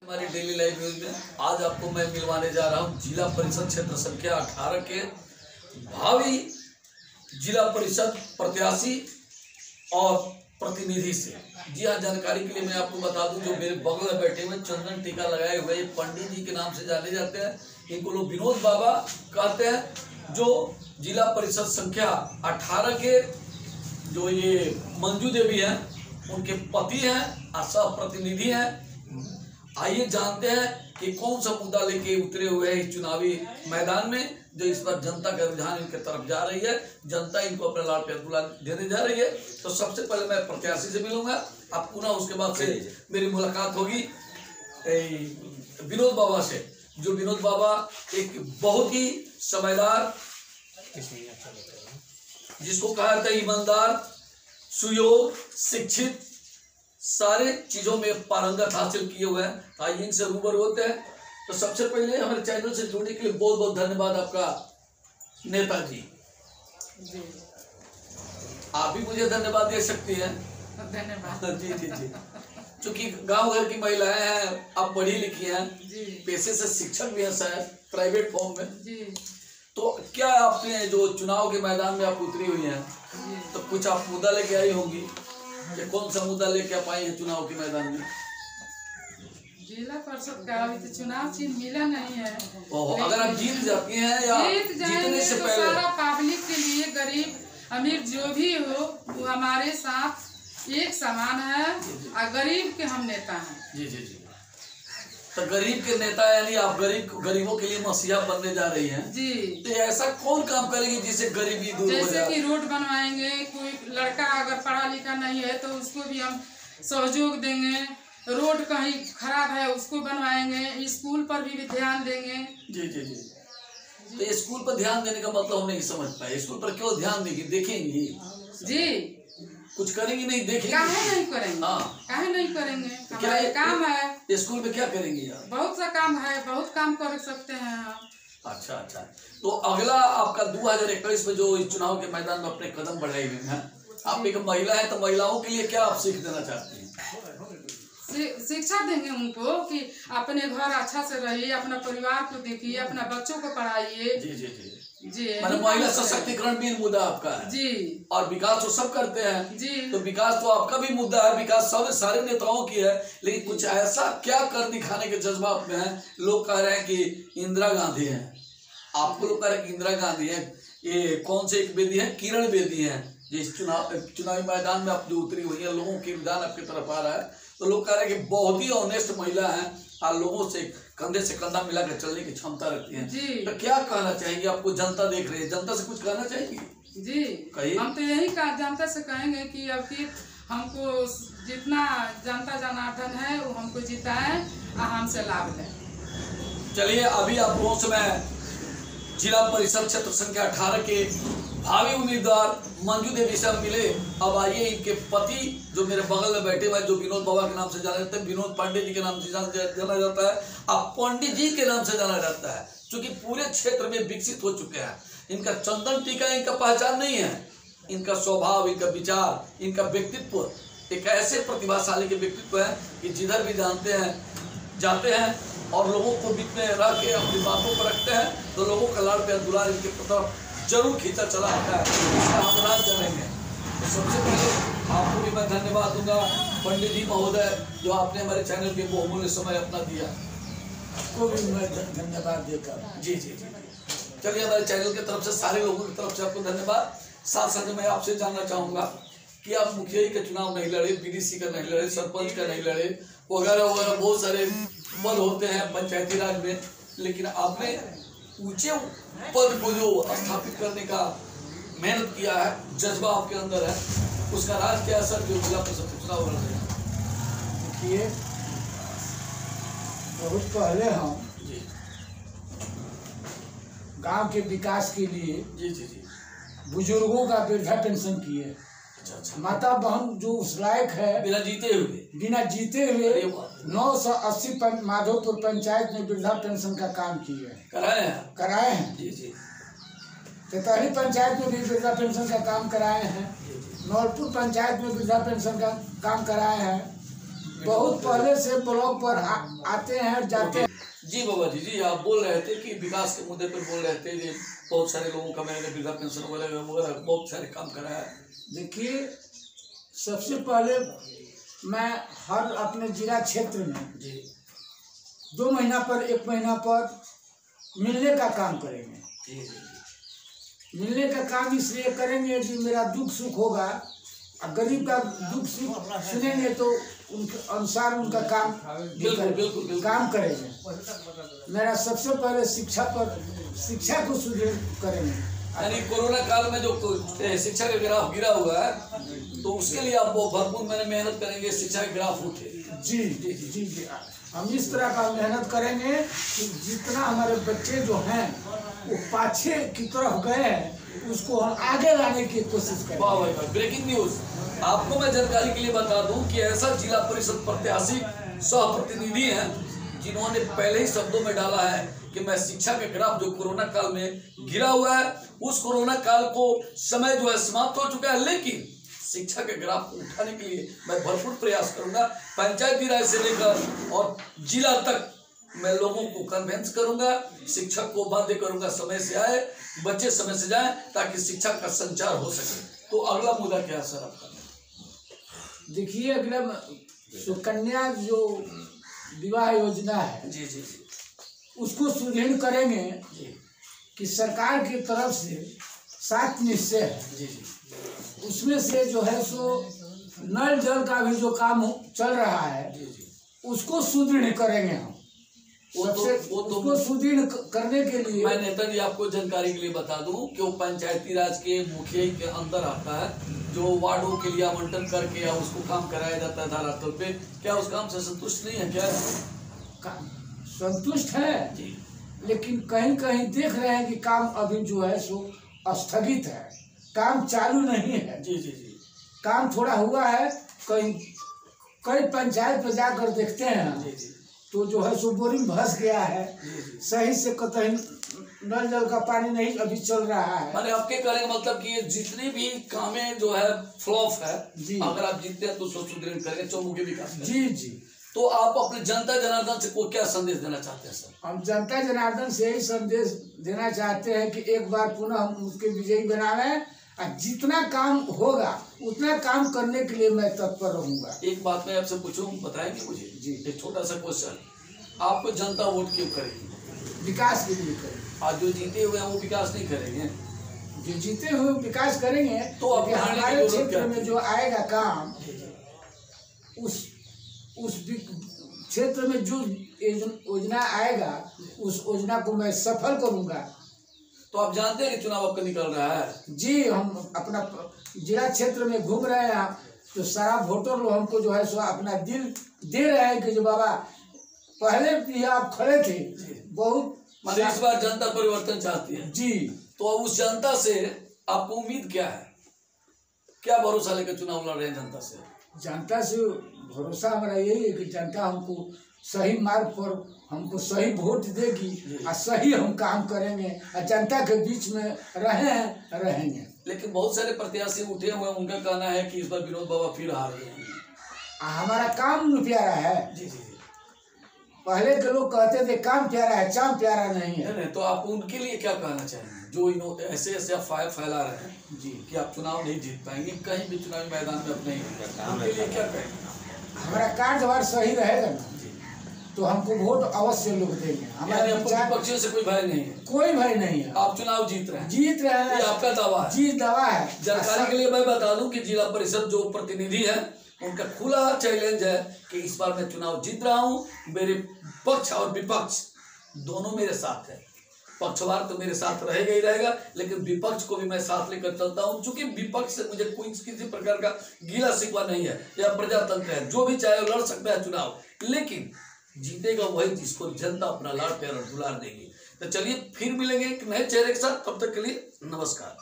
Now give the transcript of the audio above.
हमारी daily life news में आज आपको मैं मिलवाने जा रहा हूं जिला परिषद क्षेत्र संख्या 18 के भावी जिला परिषद प्रत्याशी और प्रतिनिधि से। जी हाँ, जानकारी के लिए मैं आपको बता दूं, जो मेरे बगल में बैठे हुए चंदन टीका लगाए हुए पंडित जी के नाम से जाने जाते हैं। इनको लोग विनोद बाबा कहते हैं, जो जिला परिषद संख्या 18 के जो ये मंजू देवी हैं उनके पति हैं और सह प्रतिनिधि हैं। आइए जानते हैं कि कौन सा मुद्दा लेके उतरे हुए हैं इस चुनावी मैदान में, जो इस पर जनता का रुझान इनके तरफ जा रही है। जनता इनको अपने लाड़ प्यार गुलाल देने जा रही है। तो सबसे पहले मैं प्रत्याशी से मिलूंगा, अब पुनः उसके बाद से मेरी मुलाकात होगी विनोद बाबा से। जो विनोद बाबा एक बहुत ही समझदार, जिसको कहा जाता है ईमानदार, सुयोग, शिक्षित, सारे चीजों में पारंगत हासिल किए हुए हैं। आइए इनसे रूबरू होते हैं। तो सबसे पहले हमारे चैनल से जुड़ने के लिए बहुत बहुत धन्यवाद आपका नेताजी। आप भी मुझे धन्यवाद दे सकती हैं। धन्यवाद। जी जी जी। चूंकि गांव घर की महिलाएं हैं, आप पढ़ी लिखी हैं, पेशे से शिक्षक भी हैं शायद प्राइवेट फॉर्म में जी। तो क्या आपने जो चुनाव के मैदान में आप उतरी हुई हैं, तो कुछ आप मुद्दा लेके आई होंगी। ये कौन सा मुद्दा लेके आप आई है चुनाव के मैदान में? जिला परिषद का अभी तो चुनाव चिन्ह मिला नहीं है। अगर आप जीत जाती हैं या जीतने से तो पहले सारा पब्लिक के लिए, गरीब अमीर जो भी हो, वो हमारे साथ एक समान है और गरीब के हम नेता हैं। जी जी जी। तो गरीब के नेता यानी आप गरीबों के लिए मसीहा बनने जा रही हैं जी। तो ऐसा कौन काम करेंगे जिससे गरीबी दूर हो जाए? जैसे कि रोड बनवाएंगे, कोई लड़का अगर पढ़ा लिखा नहीं है तो उसको भी हम सहयोग देंगे। रोड कहीं खराब है उसको बनवाएंगे, स्कूल पर भी ध्यान देंगे। जी जी जी। तो स्कूल पर ध्यान देने का मतलब हम नहीं समझ पाए। स्कूल पर क्यों ध्यान देंगे? देखेंगे जी, कुछ करेंगे नहीं, देखेंगे। काहे नहीं करेंगे? हाँ, काहे नहीं करेंगे? क्या काम है स्कूल में, क्या करेंगे यार? बहुत सा काम है, बहुत काम कर सकते हैं हम। अच्छा अच्छा। तो अगला आपका 2021 में जो इस चुनाव के मैदान में अपने कदम बढ़ाए हुए हैं, आप एक महिला है, तो महिलाओं के लिए क्या आप सीख देना चाहती हैं? शिक्षा देंगे उनको कि अपने घर अच्छा से रहिए, अपना परिवार को देखिए, अपना बच्चों को पढ़ाइए। जी जी जी जी। मतलब महिला सशक्तिकरण भी मुद्दा आपका है जी। और विकास तो सब करते हैं जी। तो विकास तो आपका भी मुद्दा है, विकास सब सारे नेताओं की है। लेकिन कुछ ऐसा क्या कर दिखाने के जज्बा आप में है? लोग कह रहे हैं कि इंदिरा गांधी है, आपको लोग कह रहे हैं कि इंदिरा गांधी है। ये कौन से एक बेदी है? किरण बेदी है, जिस चुनावी मैदान में आप जो उतरी हुई है, लोगों के विधान आपकी तरफ आ रहा है। तो लोग कह रहे हैं कि बहुत ही ऑनेस्ट महिला है और लोगों से कंधे से कंधा मिलाकर चलने की क्षमता रखती है। जी। तो क्या कहना चाहेंगे? आपको जनता देख रही है, जनता से कुछ कहना चाहेंगे? जी कहिए। हम तो यही जनता से कहेंगे कि अब कि हमको जितना जनता जनार्दन है वो हमको जिताए और हमसे लाभ लें। चलिए, अभी आप लोगों से मैं जिला परिषद क्षेत्र संख्या 18 के भावी उम्मीदवार मंजू देवी से मिले। अब आइए इनके पति जो मेरे बगल में बैठे हुए, जो विनोद बाबा के नाम से जाना जाता है, विनोद पांडे जी के नाम से जाना जाता है, अब पंडित जी के नाम से जाना जाता है, क्योंकि पूरे क्षेत्र में विकसित हो चुके हैं। इनका चंदन टीका इनका पहचान नहीं है, इनका स्वभाव, इनका विचार, इनका व्यक्तित्व एक ऐसे प्रतिभाशाली के व्यक्तित्व है कि जिधर भी जाते हैं और लोगों को बीच में रख के अपनी बातों पर रखते हैं, तो लोगों का लाड़ प्यार दुलार इनके तरफ जरूर खींचा चला आता है। इसका हम राज जानेंगे। तो सबसे पहले आपको भी मैं धन्यवाद दूंगा पंडित जी महोदय, जो आपने हमारे चैनल के बहुमूल्य समय अपना दिया। आपको भी मैं धन्यवाद देकर। जी जी जी। चलिए, हमारे चैनल की तरफ से सारे लोगों की तरफ से आपको धन्यवाद। साथ साथ मैं आपसे जानना चाहूँगा कि आप मुखिया का चुनाव नहीं लड़े, बीडीसी का नहीं लड़े, सरपंच का नहीं लड़े, वगैरह वगैरह बहुत सारे पद होते हैं पंचायती राज में, लेकिन आपने ऊंचे पद को जो स्थापित करने का मेहनत किया है, जज्बा आपके अंदर है, उसका राज क्या असर जो जिला परिषद चुनाव लड़ रहे हैं? देखिए, बहुत पहले हम जी गांव के विकास के लिए जी जी जी बुजुर्गों का वृद्धा पेंशन किए। अच्छा। माता बहन जो उस लायक है, बिना जीते हुए 980 माधोपुर पंचायत में वृद्धा पेंशन का काम किए, कराए हैं। जी जी। तेतरही पंचायत में भी वृद्धा पेंशन का काम कराए हैं। नौलपुर पंचायत में वृद्धा पेंशन का काम कराए हैं। बहुत पहले से ब्लॉक पर आते हैं जाते हैं। जी बाबा जी, आप बोल रहे थे कि विकास के मुद्दे पर बोल रहे थे कि बहुत सारे लोगों का मैंने वृद्धा पेंशन वगैरह बहुत सारे काम कराया है। देखिए, सबसे पहले मैं हर अपने जिला क्षेत्र में जी 2 महीना पर 1 महीना पर मिलने का काम करेंगे। जी जी मिलने का काम इसलिए करेंगे कि मेरा दुख सुख होगा, और गरीब का दुख सुख सुनेंगे तो उनके अनुसार उनका काम बिल्कुल काम करेंगे। मेरा सबसे पहले शिक्षा को सुदृढ़ करेंगे। यानी कोरोना काल में जो शिक्षा का ग्राफ गिरा हुआ है तो उसके लिए आप भरपूर मेहनत करेंगे, शिक्षा का ग्राफ उठे। जी जी जी जी हम इस तरह का मेहनत करेंगे कि जितना हमारे बच्चे जो हैं वो पाछे की तरफ गए हैं उसको हम आगे लाने की कोशिश करें। वाह भाई वाह, ब्रेकिंग न्यूज। आपको मैं जानकारी के लिए बता दूं कि ऐसा जिला परिषद प्रत्याशी सह प्रतिनिधि हैं जिन्होंने पहले ही शब्दों में डाला है कि मैं शिक्षा के ग्राफ जो कोरोना काल में गिरा हुआ है, उस कोरोना काल को समय जो है समाप्त हो चुका है, लेकिन शिक्षा के ग्राफ को उठाने के लिए मैं भरपूर प्रयास करूंगा। पंचायती राज से लेकर और जिला तक मैं लोगों को कन्वेंस करूंगा, शिक्षक को बाध्य करूंगा समय से आए, बच्चे समय से जाएं ताकि शिक्षा का संचार हो सके। तो अगला मुद्दा क्या है सर आपका? देखिए, अगला सुकन्या जो विवाह योजना है जी जी जी उसको सुदृढ़ करेंगे जी कि सरकार की तरफ से 7 निश्चय है। जी जी उसमें से जो है सो नल जल का भी जो काम चल रहा है जी जी उसको सुदृढ़ करेंगे हम। उसको सुदृढ़ करने के लिए मैं नेताजी आपको जानकारी के लिए बता दूं कि वो पंचायती राज के मुखिया के अंदर आता है, जो वार्डों के लिए आवंटन करके या उसको काम कराया जाता है धारा तौर पे। क्या उस काम से संतुष्ट नहीं है? क्या संतुष्ट है जी, लेकिन कहीं कहीं देख रहे हैं कि काम अभी जो है सो स्थगित है, काम चालू नहीं है। जी जी जी काम थोड़ा हुआ है, कई पंचायत पे जाकर देखते हैं जी जी तो जो है सो बोरिंग धस गया है, सही से कतई नल जल का पानी नहीं अभी चल रहा है। मैंने आपके कहने का मतलब कि ये जितनी भी कामें जो है फ्लॉप है, अगर आप जीतते हैं तो सुदृढ़ करेंगे, चौमुखी विकास करेंगे। जी जी तो आप अपने जनता जनार्दन से को क्या संदेश देना चाहते हैं सर? हम जनता जनार्दन से यही संदेश देना चाहते हैं कि एक बार पुनः हम उसके विजयी बनावें और जितना काम होगा उतना काम करने के लिए मैं तत्पर रहूंगा। एक बात मैं आपसे पूछूं, बताएंगे मुझे? जी। एक छोटा सा क्वेश्चन, आपको जनता वोट क्यों करेगी? विकास के लिए करेंगे। आज जो जीते हुए हैं वो विकास नहीं करेंगे? जो जीते हुए विकास करेंगे तो अब हमारे क्षेत्र में जो आएगा काम उस क्षेत्र में जो योजना आएगा उस योजना को मैं सफल करूंगा। तो आप जानते हैं कि चुनाव आपका निकल रहा है। जी, हम अपना जिला क्षेत्र में घूम रहे हैं तो सारा वोटर लोग हमको जो है सो अपना दिल दे रहे हैं कि जो बाबा पहले भी आप खड़े थे बहुत, मतलब इस बार जनता परिवर्तन चाहती है। जी, तो अब उस जनता से आपको उम्मीद क्या है? क्या भरोसा लेकर चुनाव लड़ रहे हैं जनता से? जनता से भरोसा हमारा यही है कि जनता हमको सही मार्ग पर हमको सही वोट देगी और सही हम काम करेंगे और जनता के बीच में रहेंगे। लेकिन बहुत सारे प्रत्याशी उठे हुए हैं, उनका कहना है कि इस बार विनोद बाबा फिर आ रहे हैं। हमारा काम प्यारा है। जी जी जी पहले के लोग कहते थे काम प्यारा है, चाम प्यारा नहीं है। नहीं, तो आप उनके लिए क्या कहना चाहेंगे जो ऐसे ऐसे अफवाह फैला रहे हैं जी कि आप चुनाव नहीं जीत पाएंगे कहीं भी चुनावी मैदान में अपने, उनके लिए क्या कहेंगे? हमारा कार्यभार सही रहेगा ना तो हमको वोट अवश्य लोग देंगे। हमारे विपक्षियों से कोई भय नहीं है? कोई भय नहीं है। आप चुनाव जीत रहे हैं? जीत रहे हैं, ये आपका दावा है? जी दावा है। जानकारी के लिए मैं बता दूं कि जिला परिषद जो प्रतिनिधि है उनका खुला चैलेंज है कि इस बार मैं चुनाव जीत रहा हूं, मेरे पक्ष और विपक्ष दोनों मेरे साथ है। पक्षवार तो मेरे साथ रहेगा ही रहेगा, लेकिन विपक्ष को भी मैं साथ लेकर चलता हूं, क्योंकि विपक्ष से मुझे कोई किसी प्रकार का गीला शिकवा नहीं है। यह प्रजातंत्र है, जो भी चाहे लड़ सकता है चुनाव, लेकिन जीतेगा वही जिसको जनता अपना लाड़ प्यार और दुलार देगी। तो चलिए फिर मिलेंगे एक नए चेहरे के साथ, तब तक के लिए नमस्कार।